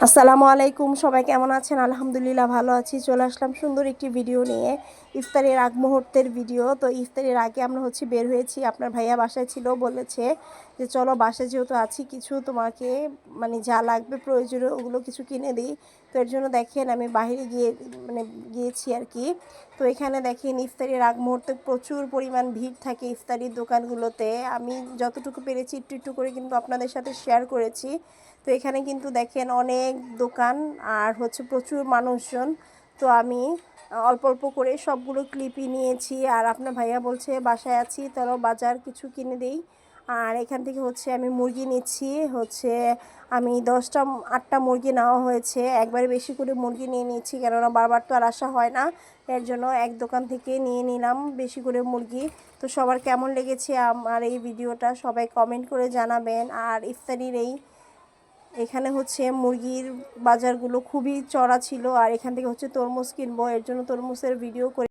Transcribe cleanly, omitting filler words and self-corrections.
আসসালামু আলাইকুম, সবাই কেমন আছেন? আলহামদুলিল্লাহ ভালো আছি। চলে আসলাম সুন্দর একটি ভিডিও নিয়ে, ইফতারের আগ মুহূর্তের ভিডিও। তো ইফতারের আগে আমরা বের হয়েছি। আপনার ভাইয়া বাসায় ছিল, বলেছে যে চলো বাসায় যেহেতু আছি কিছু তোমাকে মানে যা লাগবে প্রয়োজনীয় ওগুলো কিছু কিনে দিই। তো এর জন্য দেখেন আমি বাইরে গিয়েছি আর কি। তো এখানে দেখেন ইফতারের আগ মুহূর্তে প্রচুর পরিমাণ ভিড় থাকে ইফতারির দোকানগুলোতে। আমি যতটুকু পেরেছি একটু একটু করে কিন্তু আপনাদের সাথে শেয়ার করেছি। তো এখানে কিন্তু দেখেন অনেক দোকান আর প্রচুর মানুষজন। তো আমি অল্প অল্প করে সবগুলো ক্লিপই নিয়েছি। আর আপনার ভাইয়া বলছে বাসায় আছি, তারও বাজার কিছু কিনে দেই। আর এখান থেকে আমি মুরগি নিচ্ছি। আমি 8টা মুরগি নেওয়া হয়েছে, একবারে বেশি করে মুরগি নিয়ে নিচ্ছি, কেননা বারবার তো আর আসা হয় না। এর জন্য এক দোকান থেকে নিয়ে নিলাম বেশি করে মুরগি। তো সবার কেমন লেগেছে আমার এই ভিডিওটা সবাই কমেন্ট করে জানাবেন। আর ইফতারির এখানে মুরগির বাজারগুলো খুবই চড়া ছিল। আর এখান থেকে তরমুজ কিনবো, এর জন্য তরমুজের ভিডিও করে